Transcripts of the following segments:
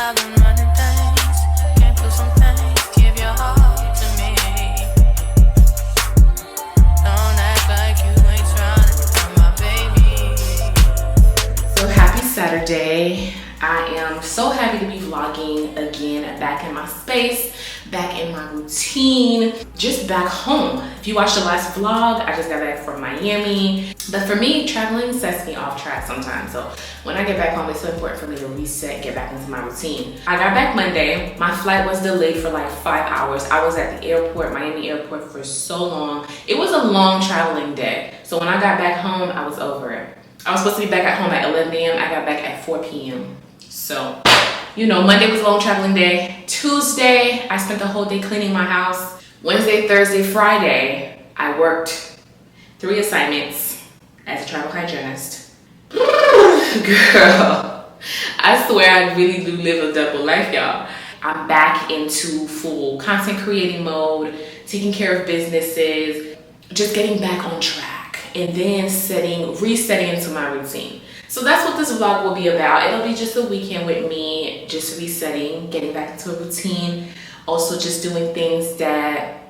I've been running things, can't do some things. Give your heart to me. Don't act like you ain't trying to become my baby. So happy Saturday. I am so happy to be vlogging again, back in my space, back in my routine, just back home. If you watched the last vlog, I just got back from Miami. But for me, traveling sets me off track sometimes. So when I get back home, it's so important for me to reset, get back into my routine. I got back Monday. My flight was delayed for like 5 hours. I was at the airport, Miami airport, for so long. It was a long traveling day. So when I got back home, I was over it. I was supposed to be back at home at 11 a.m. I got back at 4 p.m. So, you know, Monday was a long traveling day. Tuesday, I spent the whole day cleaning my house. Wednesday, Thursday, Friday, I worked 3 assignments as a travel hygienist. Girl, I swear I really do live a double life, y'all. I'm back into full content creating mode, taking care of businesses, just getting back on track, and then resetting into my routine. So that's what this vlog will be about. It'll be just a weekend with me, just resetting, getting back into a routine. Also just doing things that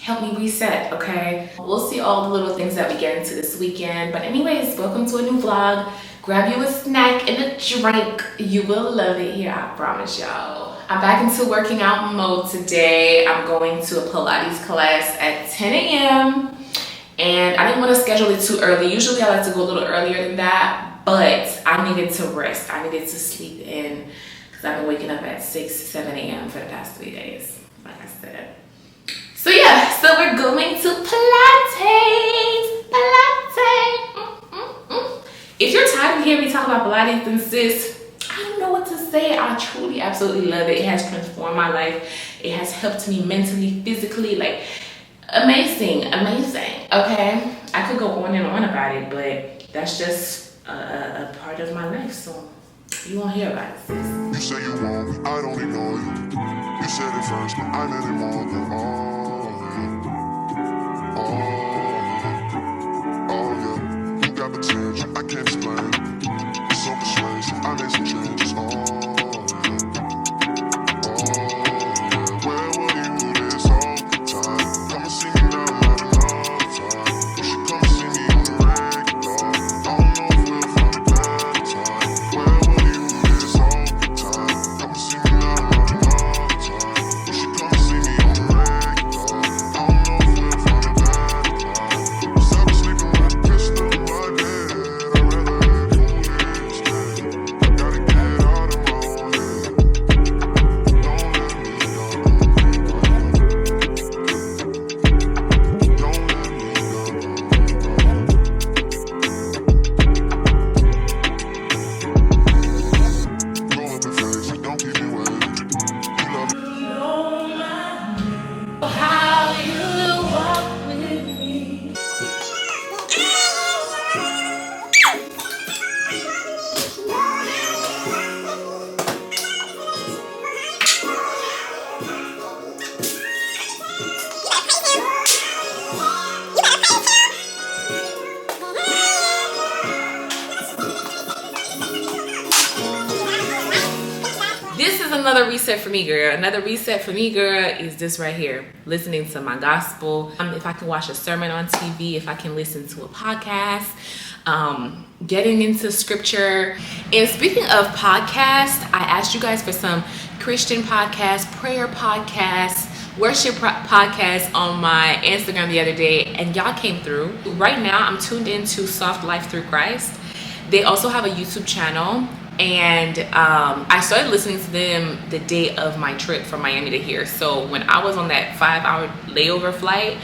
help me reset, okay? We'll see all the little things that we get into this weekend. But anyways, welcome to a new vlog. Grab you a snack and a drink. You will love it here, I promise y'all. I'm back into working out mode today. I'm going to a Pilates class at 10 a.m. And I didn't want to schedule it too early. Usually I like to go a little earlier than that, but I needed to rest. I needed to sleep in because I've been waking up at 6, 7 a.m. for the past 3 days, like I said. So yeah, so we're going to Pilates. If you're tired of hearing me talk about Pilates, then sis, I don't know what to say. I truly, absolutely love it. It has transformed my life. It has helped me mentally, physically, like, amazing, okay? I could go on and on about it, but that's just a part of my life, so you won't hear about it, sis. You say you want me, I don't ignore you. You said it first, but I let it more than oh yeah. You got potential, I can't explain. You're so persuasive, I made some changes, yeah. Where were you this whole time? Come and see me now, not another time. You should come and see me on the regular. I don't know if we'll find a better time. Where were you this whole time? Come and see me now, not another time. You should come and see me on the regular. I don't know if we'll find a better time. Cause I've been sleeping with a pistol in my bed. I'd rather have you instead. I gotta get out of my own head. Don't let me go. How you walk with me. This is another reset for me, girl. Another reset for me, girl, is this right here. Listening to my gospel. If I can watch a sermon on TV, if I can listen to a podcast, getting into scripture. And speaking of podcasts, I asked you guys for some Christian podcasts, prayer podcasts, worship podcasts on my Instagram the other day, and y'all came through. Right now, I'm tuned into Soft Life Through Christ. They also have a YouTube channel. And I started listening to them the day of my trip from Miami to here. So when I was on that 5-hour layover flight,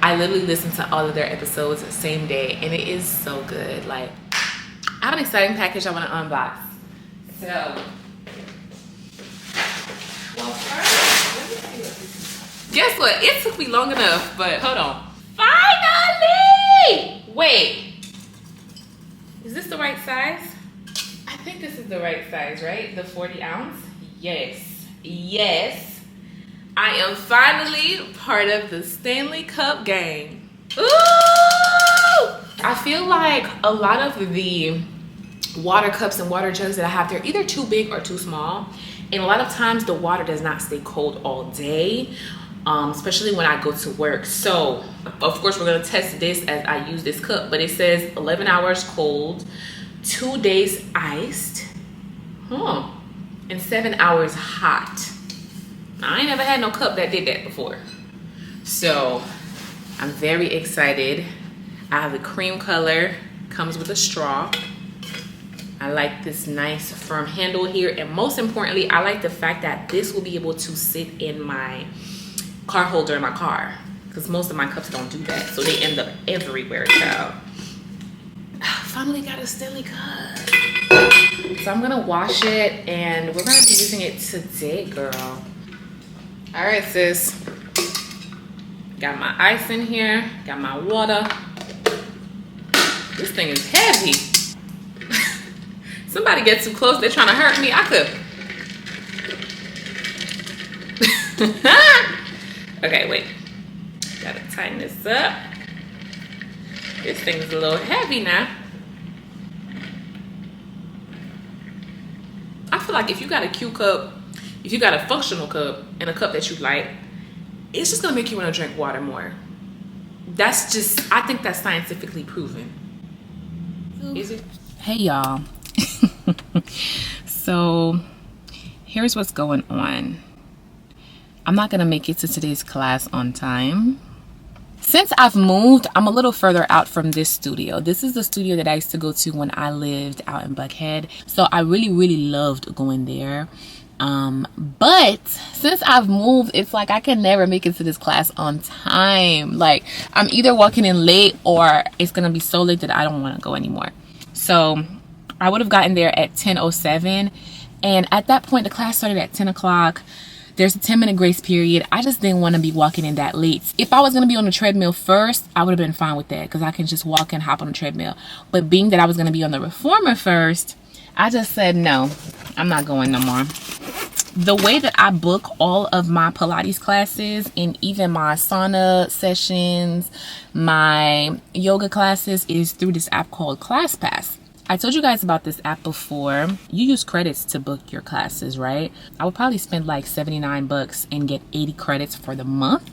I literally listened to all of their episodes the same day, and it is so good. Like, I have an exciting package I want to unbox. So, well, first, let me see what this is. Guess what? It took me long enough, but hold on. Finally! Wait, is this the right size? I think this is the right size, right? The 40 ounce? Yes. Yes. I am finally part of the Stanley Cup gang. Ooh! I feel like a lot of the water cups and water jugs that I have, they're either too big or too small. And a lot of times the water does not stay cold all day, especially when I go to work. So of course we're gonna test this as I use this cup, but it says 11 hours cold, 2 days iced, and 7 hours hot. I ain't never had no cup that did that before. So I'm very excited. I have the cream color, comes with a straw. I like this nice firm handle here, and most importantly, I like the fact that this will be able to sit in my car holder in my car, because most of my cups don't do that, so they end up everywhere, child. Finally got a Stanley cup. So I'm gonna wash it, and we're gonna be using it today, girl. All right, sis. Got my ice in here, got my water. This thing is heavy. Somebody get too close, they're trying to hurt me. I could. Okay, wait. Gotta tighten this up. This thing's a little heavy now. I feel like if you got a cute cup, if you got a functional cup and a cup that you like, it's just gonna make you want to drink water more. That's just, I think that's scientifically proven. Is it? Hey y'all. So here's what's going on. I'm not gonna make it to today's class on time. Since I've moved, I'm a little further out from this studio. This is the studio that I used to go to when I lived out in Buckhead. So I really loved going there. But since I've moved, it's like I can never make it to this class on time. Like I'm either walking in late or it's gonna be so late that I don't want to go anymore. So I would have gotten there at 10:07, and at that point the class started at 10 o'clock. There's a 10-minute grace period. I just didn't want to be walking in that late. If I was going to be on the treadmill first, I would have been fine with that because I can just walk and hop on the treadmill. But being that I was going to be on the reformer first, I just said no, I'm not going no more. The way that I book all of my Pilates classes and even my sauna sessions, my yoga classes is through this app called ClassPass. I told you guys about this app before. You use credits to book your classes, right? I would probably spend like $79 and get 80 credits for the month.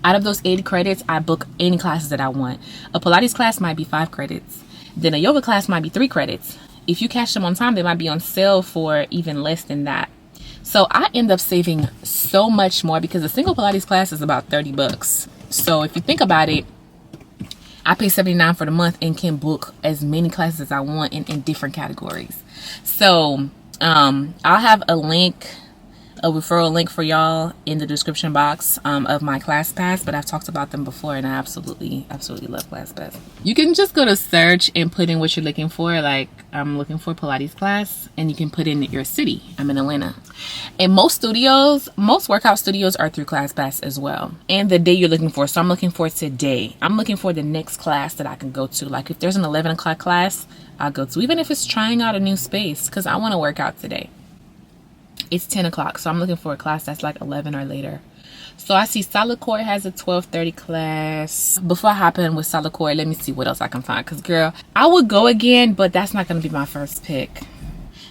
Out of those 80 credits, I book any classes that I want. A Pilates class might be 5 credits. Then a yoga class might be 3 credits. If you catch them on time, they might be on sale for even less than that. So I end up saving so much more because a single Pilates class is about $30. So if you think about it, I pay $79 for the month and can book as many classes as I want in different categories. So I'll have a referral link for y'all in the description box of my ClassPass, but I've talked about them before and I absolutely love ClassPass. You can just go to search and put in what you're looking for. Like I'm looking for Pilates class, and you can put in your city. I'm in Atlanta. And most workout studios are through ClassPass as well. And the day you're looking for. So I'm looking for today. I'm looking for the next class that I can go to. Like if there's an 11 o'clock class, I'll go to, even if it's trying out a new space, because I want to work out today. It's 10 o'clock, so I'm looking for a class that's like 11 or later. So I see Solid Core has a 12:30 class. Before I hop in with Solid Core, let me see what else I can find. Because, girl, I would go again, but that's not going to be my first pick.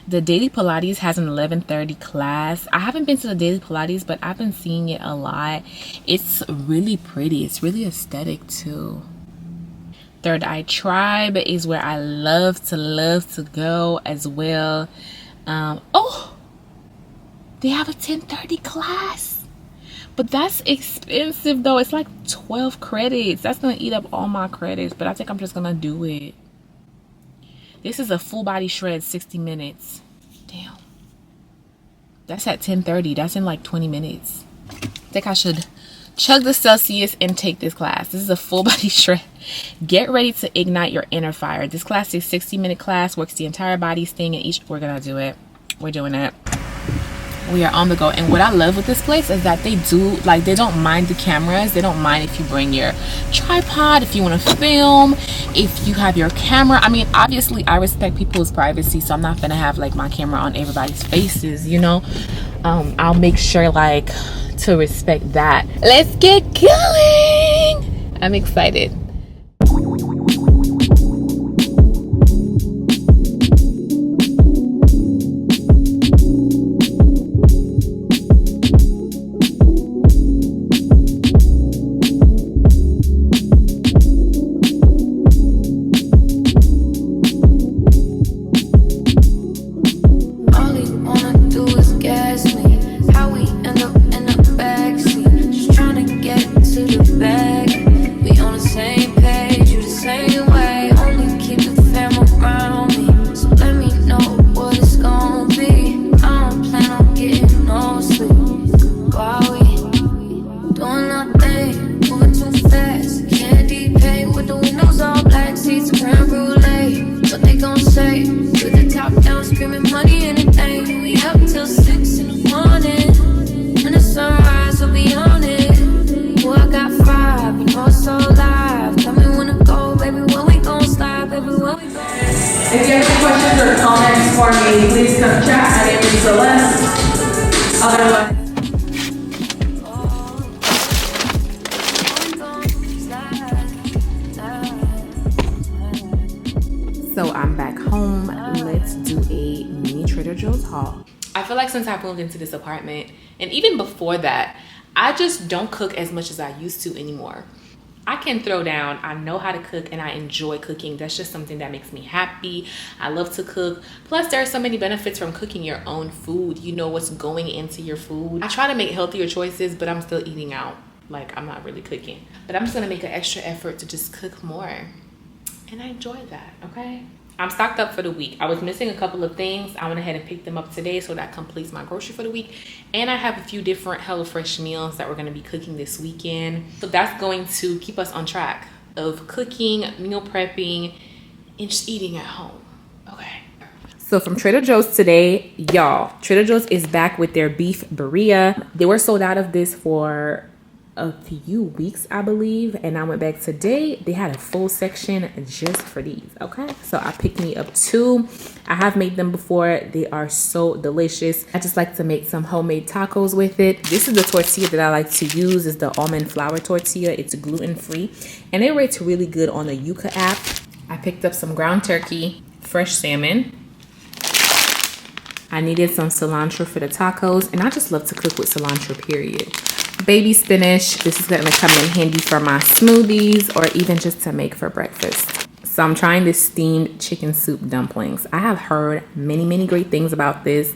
The Daily Pilates has an 11:30 class. I haven't been to the Daily Pilates, but I've been seeing it a lot. It's really pretty. It's really aesthetic, too. Third Eye Tribe is where I love to go as well. They have a 10:30 class. But that's expensive though. It's like 12 credits. That's gonna eat up all my credits, but I think I'm just gonna do it. This is a full body shred, 60 minutes. Damn. That's at 10:30. That's in like 20 minutes. I think I should chug the Celsius and take this class. This is a full body shred. Get ready to ignite your inner fire. This class is a 60-minute class, works the entire body, staying in each. We're gonna do it. We're doing it. We are on the go. And what I love with this place is that they don't mind the cameras. They don't mind if you bring your tripod, if you want to film, if you have your camera. I mean, obviously I respect people's privacy, so I'm not gonna have like my camera on everybody's faces, you know. I'll make sure like to respect that. Let's get going. I'm excited. So I'm back home. Let's do a mini Trader Joe's haul. I feel like since I moved into this apartment, and even before that, I just don't cook as much as I used to anymore. I can throw down. I know how to cook and I enjoy cooking. That's just something that makes me happy. I love to cook. Plus, there are so many benefits from cooking your own food. You know what's going into your food. I try to make healthier choices, but I'm still eating out. Like, I'm not really cooking. But I'm just gonna make an extra effort to just cook more. And I enjoy that, okay? I'm stocked up for the week. I was missing a couple of things. I went ahead and picked them up today, so that completes my grocery for the week. And I have a few different HelloFresh meals that we're gonna be cooking this weekend. So that's going to keep us on track of cooking, meal prepping, and just eating at home, okay? So from Trader Joe's today, y'all, Trader Joe's is back with their beef birria. They were sold out of this for a few weeks, I believe, and I went back today. They had a full section just for these, okay? So I picked me up 2. I have made them before. They are so delicious. I just like to make some homemade tacos with it. This is the tortilla that I like to use. Is the almond flour tortilla. It's gluten-free, and it rates really good on the Yuka app. I picked up some ground turkey, fresh salmon. I needed some cilantro for the tacos, and I just love to cook with cilantro, period. Baby spinach. This is going to come in handy for my smoothies or even just to make for breakfast. So I'm trying this steamed chicken soup dumplings. I have heard many great things about this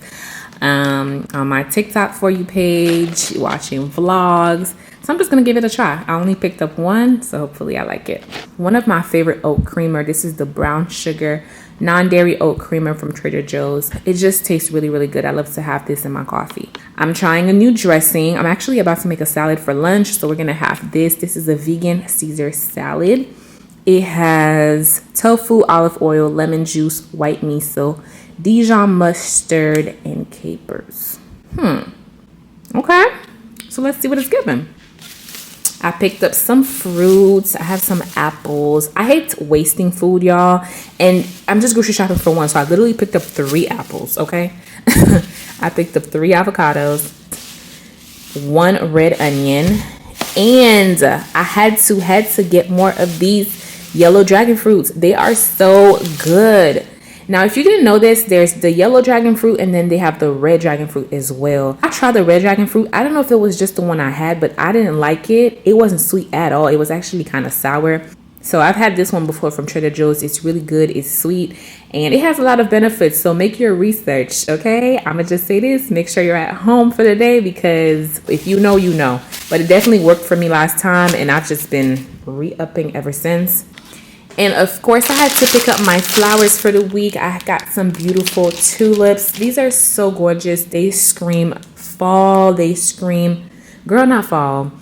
on my TikTok For You page, watching vlogs. So I'm just going to give it a try. I only picked up 1, so hopefully I like it. One of my favorite oat creamer. This is the brown sugar non-dairy oat creamer from Trader Joe's. It just tastes really good. I love to have this in my coffee. I'm trying a new dressing. I'm actually about to make a salad for lunch, so we're gonna have this. This is a vegan Caesar salad. It has tofu, olive oil, lemon juice, white miso, Dijon mustard, and capers. Okay, so let's see what it's given. I picked up some fruits. I have some apples. I hate wasting food, y'all. And I'm just grocery shopping for 1. So I literally picked up 3 apples, okay? I picked up 3 avocados, 1 red onion. And I had to get more of these yellow dragon fruits. They are so good. Now, if you didn't know this, there's the yellow dragon fruit and then they have the red dragon fruit as well. I tried the red dragon fruit. I don't know if it was just the one I had, but I didn't like it. It wasn't sweet at all. It was actually kind of sour. So I've had this one before from Trader Joe's. It's really good. It's sweet and it has a lot of benefits. So make your research, okay? I'm gonna just say this. Make sure you're at home for the day because if you know, you know. But it definitely worked for me last time and I've just been re-upping ever since. And of course, I had to pick up my flowers for the week. I got some beautiful tulips. These are so gorgeous. They scream fall. They scream, girl, not fall.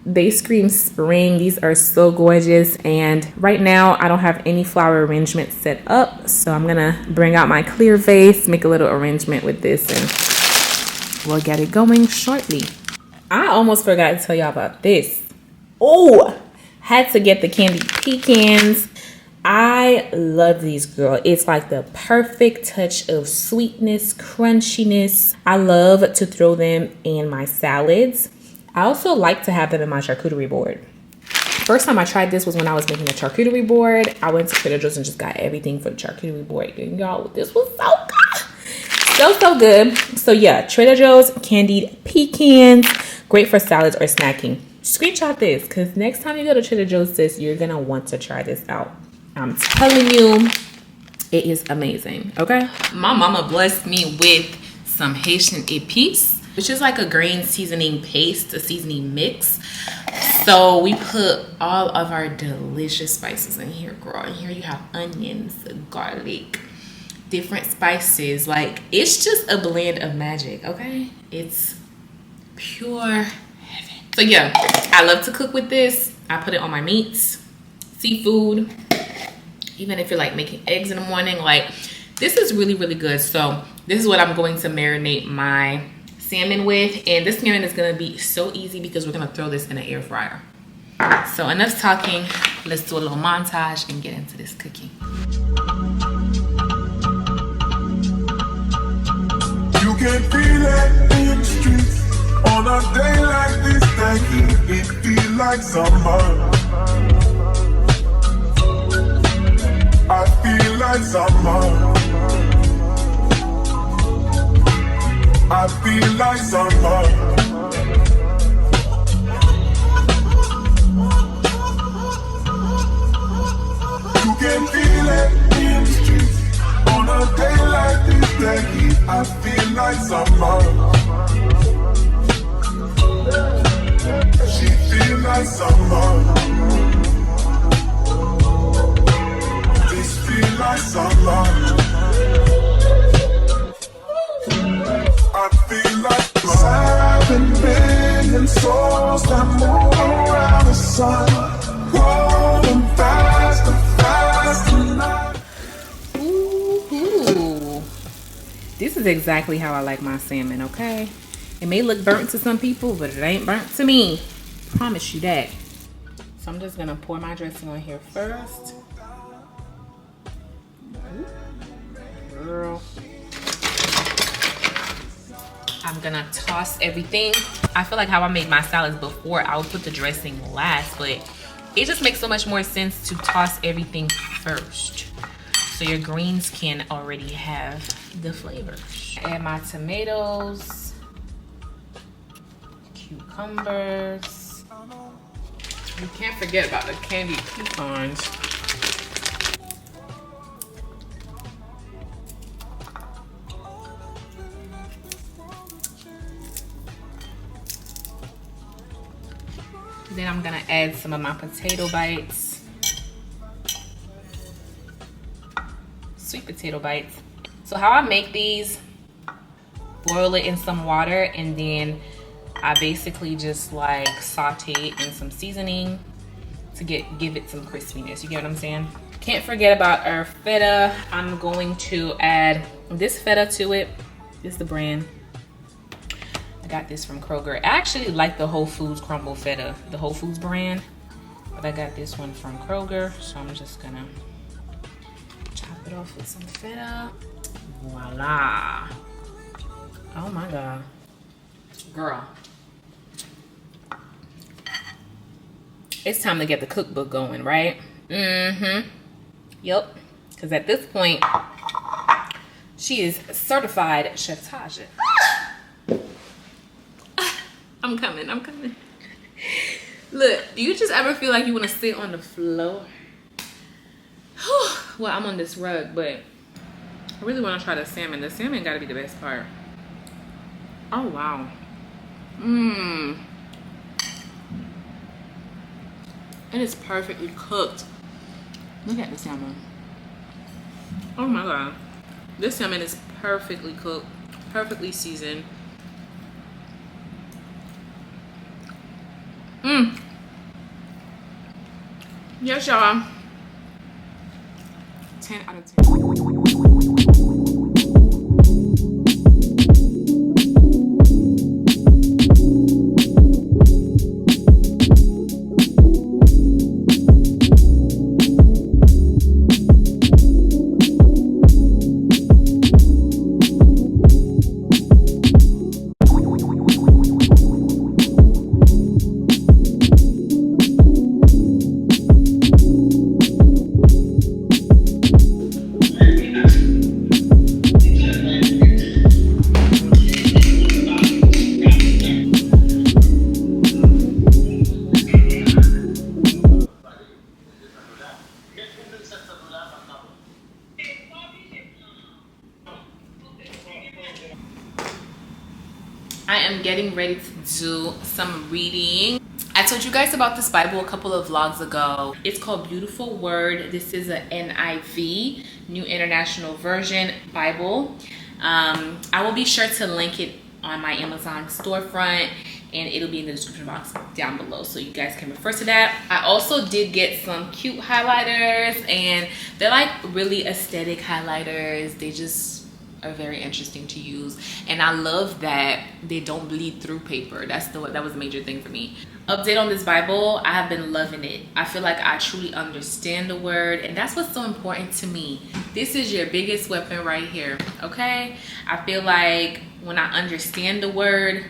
They scream spring. These are so gorgeous. And right now, I don't have any flower arrangement set up. So I'm going to bring out my clear vase, make a little arrangement with this, and we'll get it going shortly. I almost forgot to tell y'all about this. Oh, had to get the candied pecans. I love these, girl. It's like the perfect touch of sweetness, crunchiness. I love to throw them in my salads. I also like to have them in my charcuterie board. First time I tried this was when I was making a charcuterie board. I went to Trader Joe's and just got everything for the charcuterie board. And y'all, this was so good. So good. So yeah, Trader Joe's candied pecans. Great for salads or snacking. Screenshot this because next time you go to Trader Joe's, sis, you're going to want to try this out. I'm telling you, it is amazing, okay? My mama blessed me with some Haitian épices, which is like a grain seasoning paste, a seasoning mix. So we put all of our delicious spices in here, girl. And here you have onions, garlic, different spices. Like, it's just a blend of magic, okay? It's pure heaven. So yeah, I love to cook with this. I put it on my meats, seafood. Even if you're like making eggs in the morning, like this is really good. So this is what I'm going to marinate my salmon with, and this salmon is going to be so easy because we're going to throw this in an air fryer. So enough talking, let's do a little montage and get into this cooking. You can feel it in the streets. a day like this, that heat, it feel like summer. I feel like summer. I feel like summer. You can feel it in the streets. On a day like this, that heat, I feel like summer. She feel like summer. This feel like summer. I feel like seven billion souls that move around the sun, growing faster, faster now. Ooh. This is exactly how I like my salmon, okay? It may look burnt to some people, but it ain't burnt to me. Promise you that. So I'm just gonna pour my dressing on here first. Girl. I'm gonna toss everything. I feel like how I made my salads before, I would put the dressing last, but it just makes so much more sense to toss everything first, so your greens can already have the flavors. Add my tomatoes, cucumbers. You can't forget about the candied pecans. Then I'm gonna add some of my potato bites. Sweet potato bites. So how I make these, boil it in some water, and then I basically just like saute it in some seasoning to give it some crispiness. You get what I'm saying? Can't forget about our feta. I'm going to add this feta to it. This is the brand. I got this from Kroger. I actually like the Whole Foods crumble feta, the Whole Foods brand, but I got this one from Kroger, so I'm just gonna chop it off with some feta. Voila. Oh my God. Girl. It's time to get the cookbook going, right? Mm-hmm. Yep. Because at this point, she is certified Chef Tajah. I'm coming. Look, do you just ever feel like you want to sit on the floor? Well, I'm on this rug, but I really want to try the salmon. The salmon got to be the best part. Oh, wow. Mmm. And it's perfectly cooked. Look at the salmon. Oh my God. This salmon is perfectly cooked, perfectly seasoned. Mmm. Yes, y'all. 10 out of 10. I am getting ready to do some reading. I told you guys about this Bible a couple of vlogs ago. It's called Beautiful Word. This is a NIV, New International Version Bible. I will be sure to link it on my Amazon storefront, and it'll be in the description box down below so you guys can refer to that. I also did get some cute highlighters, and they're like really aesthetic highlighters. They just are very interesting to use, and I love that they don't bleed through paper. That was a major thing for me. Update on this Bible, I have been loving it. I feel like I truly understand the word, and that's what's so important to me. This is your biggest weapon right here, okay? I feel like when I understand the word,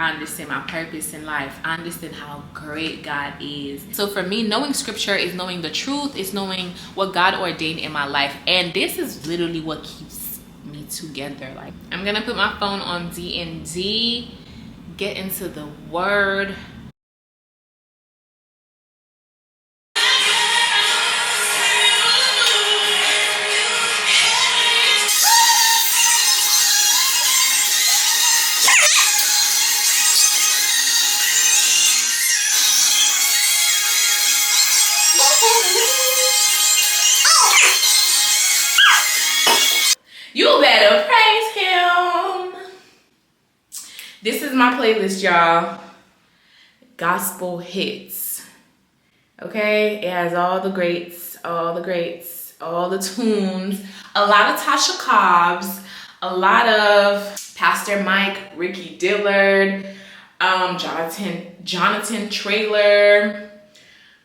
I understand my purpose in life. I understand how great God is. So for me, knowing scripture is knowing the truth, is knowing what God ordained in my life. And this is literally what keeps me together. Like, I'm gonna put my phone on D&D, get into the word. You better praise him. This is my playlist, y'all. Gospel hits. Okay? It has all the greats, all the tunes, a lot of Tasha Cobbs, a lot of Pastor Mike, Ricky Dillard, Jonathan Traylor.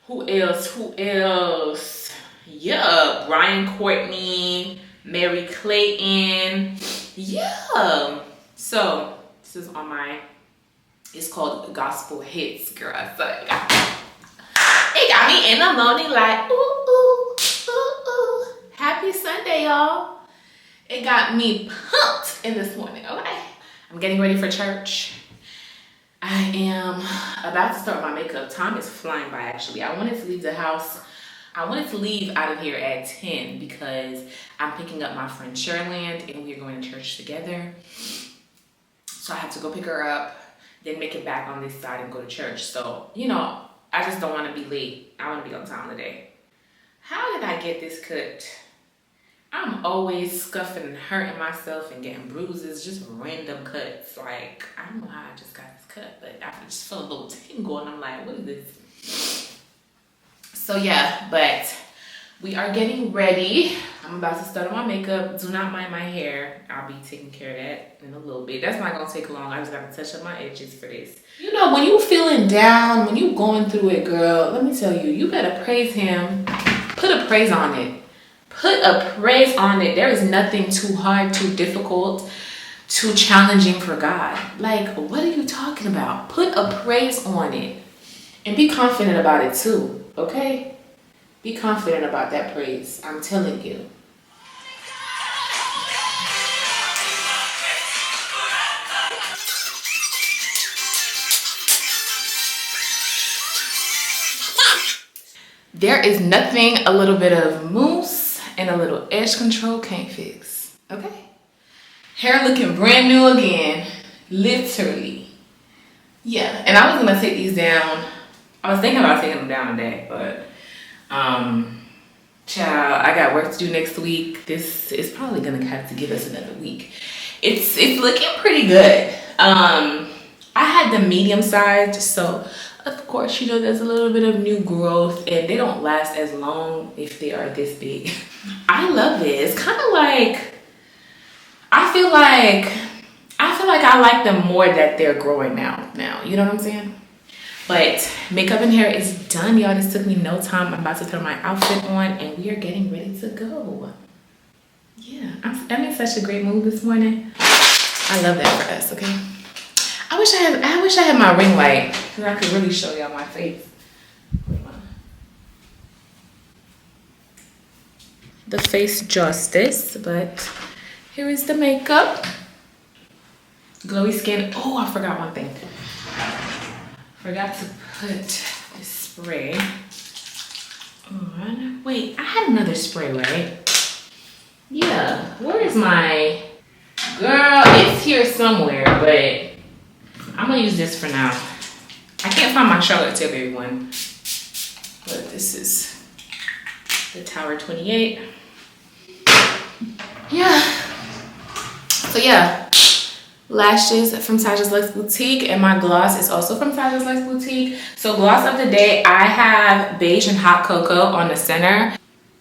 Who else? Yeah, Brian Courtney, Mary Clayton. Yeah. So this is on it's called Gospel Hits, girl. So it got me in the morning like, ooh, ooh, ooh, ooh. Happy Sunday, y'all. It got me pumped in this morning, okay? I'm getting ready for church. I am about to start my makeup. Time is flying by, actually. I wanted to leave the house. I wanted to leave out of here at 10 because I'm picking up my friend Sherland and we're going to church together. So I have to go pick her up, then make it back on this side and go to church. So, you know, I just don't want to be late. I want to be on time today. How did I get this cut? I'm always scuffing and hurting myself and getting bruises, just random cuts. Like, I don't know how I just got this cut, but I just felt a little tingle and I'm like, what is this? So yeah, but we are getting ready. I'm about to start on my makeup. Do not mind my hair. I'll be taking care of that in a little bit. That's not gonna take long. I just gotta touch up my edges for this. You know, when you feeling down, when you going through it, girl, let me tell you, you better praise him. Put a praise on it. Put a praise on it. There is nothing too hard, too difficult, too challenging for God. Like, what are you talking about? Put a praise on it. And be confident about it too, okay? Be confident about that praise. I'm telling you. There is nothing a little bit of mousse and a little edge control can't fix, okay? Hair looking brand new again, literally. Yeah, and I was gonna take these down. I was thinking about taking them down today, but child, I got work to do next week. This is probably gonna have to give us another week. It's looking pretty good. I had the medium size, so of course, you know, there's a little bit of new growth and they don't last as long if they are this big. I love it. It's kind of like, I feel like I like them more that they're growing now, you know what I'm saying? But makeup and hair is done, y'all. This took me no time. I'm about to throw my outfit on and we are getting ready to go. Yeah, I'm in such a great mood this morning. I love that for us, okay? I wish I had my ring light so I could really show y'all my face. The face justice, but here is the makeup. Glowy skin. Oh, I forgot one thing. Forgot to put this spray on. Wait, I had another spray, right? Yeah, where is my... Girl, it's here somewhere, but I'm gonna use this for now. I can't find my Charlotte Tilbury one, but this is the Tower 28. Yeah. So yeah, lashes from Tajah's Luxe Boutique, and my gloss is also from Tajah's Luxe Boutique. So gloss of the day, I have beige and hot cocoa on the center,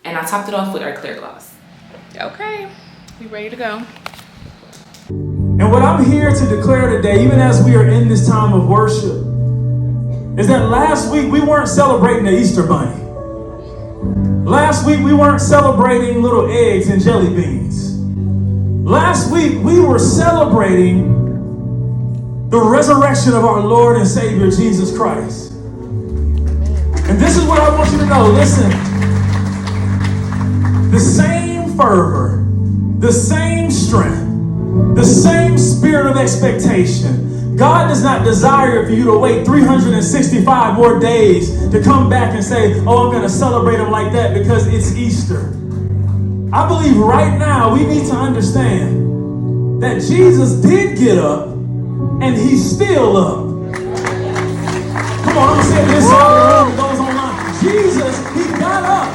and I topped it off with our clear gloss. Okay, we ready to go. And what I'm here to declare today, even as we are in this time of worship, is that last week we weren't celebrating the Easter Bunny. Last week we weren't celebrating little eggs and jelly beans. Last week we were celebrating the resurrection of our Lord and Savior, Jesus Christ. And this is what I want you to know. Listen, the same fervor, the same strength, the same spirit of expectation. God does not desire for you to wait 365 more days to come back and say, oh, I'm going to celebrate Him like that because it's Easter. I believe right now we need to understand that Jesus did get up and He's still up. Come on, I'm going to say this all the room goes online. Jesus, He got up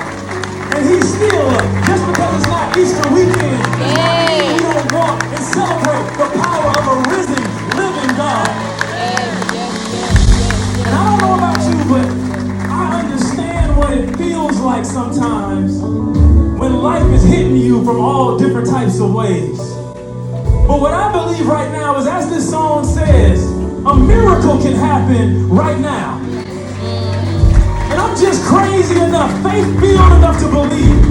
and He's still up. Just because it's not Easter weekend, we don't walk and celebrate the power of a risen, living God. And I don't know about you, but I understand what it feels like sometimes when life is hitting you from all different types of ways. But what I believe right now is, as this song says, a miracle can happen right now. And I'm just crazy enough, faith-filled enough to believe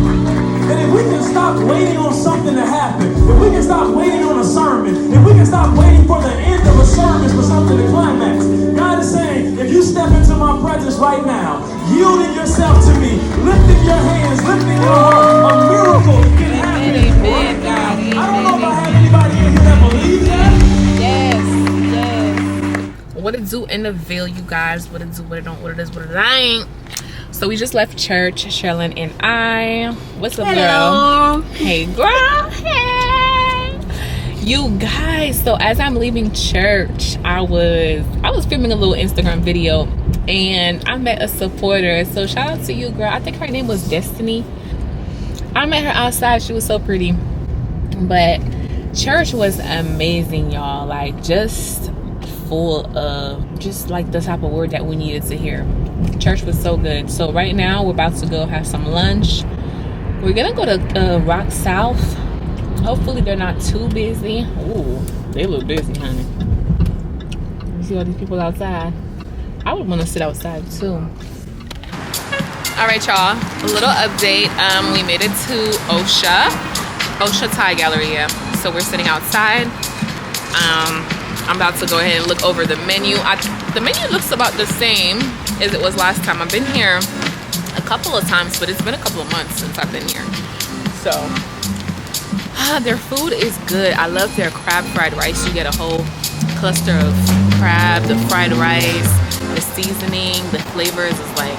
that if we can stop waiting on something to happen, if we can stop waiting on a sermon, if we can stop waiting for the end of a service for something to climax, God is saying, if you step into my presence right now, yielding yourself to me, lifting your hands, lifting your heart, a miracle can happen right now. I don't know if I have anybody in here that believes that. What it do in the Ville, you guys? What it do, what it don't, what it is, what it ain't. So we just left church, Sherlyn and I. What's up, girl? Hey, girl. Hey. You guys, so as I'm leaving church, I was filming a little Instagram video and I met a supporter. So shout out to you, girl. I think her name was Destiny. I met her outside. She was so pretty. But church was amazing, y'all. Like, just full of just like the type of word that we needed to hear. Church was so good. So right now we're about to go have some lunch. We're gonna go to Rock South. Hopefully they're not too busy. Ooh, they look busy, honey. You see all these people outside? I would want to sit outside too. All right, y'all, a little update. We made it to OSHA Thai Gallery. Yeah. So we're sitting outside. I'm about to go ahead and look over the menu. The menu looks about the same as it was last time. I've been here a couple of times, but it's been a couple of months since I've been here. So their food is good. I love their crab fried rice. You get a whole cluster of crab, the fried rice, the seasoning, the flavors is like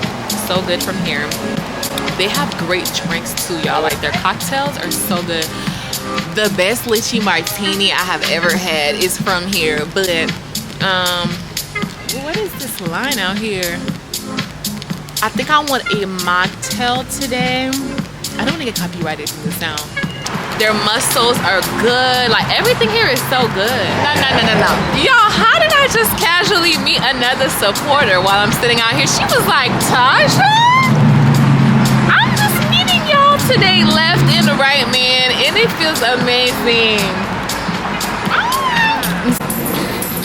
so good from here. They have great drinks too, y'all. Like, their cocktails are so good. The best lychee martini I have ever had is from here. But what is this line out here? I think I want a mocktail today. I don't want to get copyrighted from the sound. Their mussels are good. Like, everything here is so good. No. Y'all, how did I just casually meet another supporter while I'm sitting out here? She was like, Tajah? I'm just meeting y'all today, left and right, man. And it feels amazing.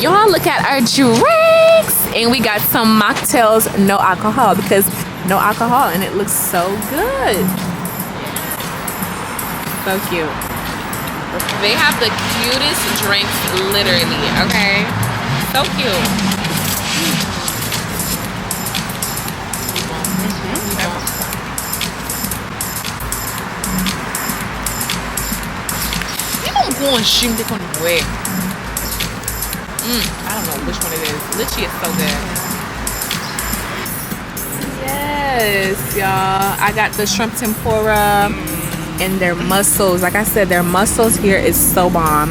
Y'all, look at our drinks. And we got some mocktails, no alcohol, because no alcohol, and it looks so good. So cute. They have the cutest drinks, literally, okay? So cute. You don't go and shim the way. I don't know which one it is. Lychee is so good. Yes, y'all. I got the shrimp tempura. And their mussels, like I said, their mussels here is so bomb.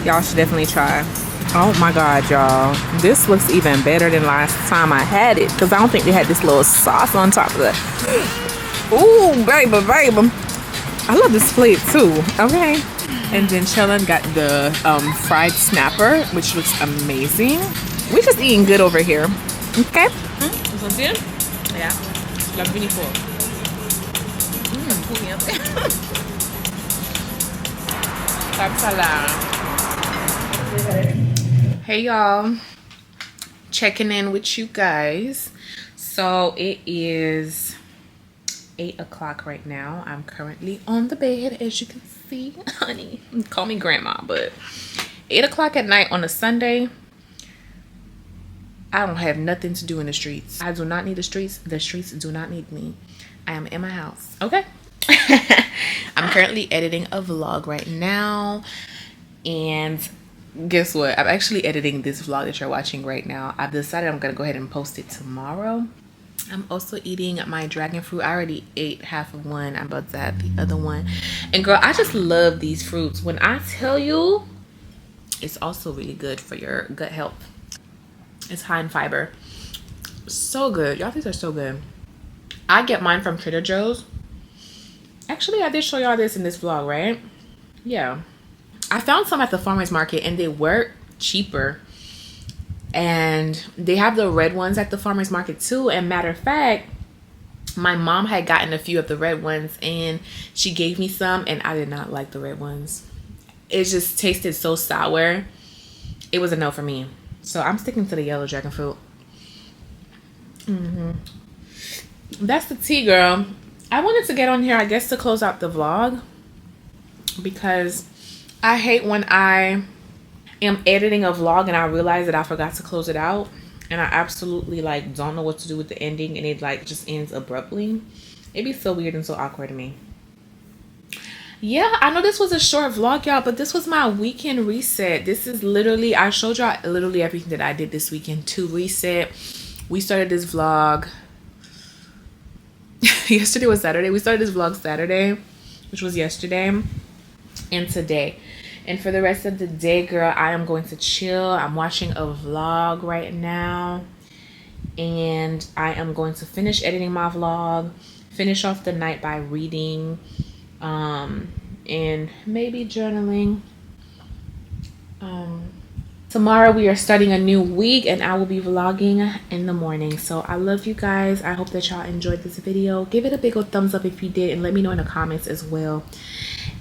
Y'all should definitely try. Oh my god, y'all, this looks even better than last time I had it, because I don't think they had this little sauce on top of it. Ooh, baby. I love this plate too. Okay. And then Shellan got the fried snapper, which looks amazing. We're just eating good over here. Okay. Yeah. La beautiful. Hey y'all, checking in with you guys. So it is 8 o'clock right now. I'm currently on the bed, as you can see. Honey, call me grandma. But 8 o'clock at night on a Sunday, I don't have nothing to do in the streets. I do not need the streets. The streets do not need me. I am in my house. Okay. I'm currently editing a vlog right now. And guess what? I'm actually editing this vlog that you're watching right now. I've decided I'm going to go ahead and post it tomorrow. I'm also eating my dragon fruit. I already ate half of one. I'm about to have the other one. And girl, I just love these fruits. When I tell you, it's also really good for your gut health. It's high in fiber. So good. Y'all, these are so good. I get mine from Trader Joe's. Actually, I did show y'all this in this vlog, right? Yeah. I found some at the farmer's market and they were cheaper. And they have the red ones at the farmer's market too. And matter of fact, my mom had gotten a few of the red ones and she gave me some and I did not like the red ones. It just tasted so sour. It was a no for me. So I'm sticking to the yellow dragon fruit. That's the tea, girl. I wanted to get on here, I guess, to close out the vlog. Because I hate when I am editing a vlog and I realize that I forgot to close it out. And I absolutely like don't know what to do with the ending. And it like just ends abruptly. It'd be so weird and so awkward to me. Yeah, I know this was a short vlog, y'all, but this was my weekend reset. This is literally, I showed y'all literally everything that I did this weekend to reset. We started this vlog. Yesterday was Saturday. We started this vlog Saturday, which was yesterday, and today. And for the rest of the day, girl, I am going to chill. I'm watching a vlog right now. And I am going to finish editing my vlog. Finish off the night by reading. And maybe journaling. Tomorrow we are starting a new week. And I will be vlogging in the morning. So I love you guys. I hope that y'all enjoyed this video. Give it a big old thumbs up if you did. And let me know in the comments as well.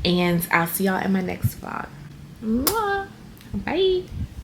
And I'll see y'all in my next vlog. Mwah. Bye.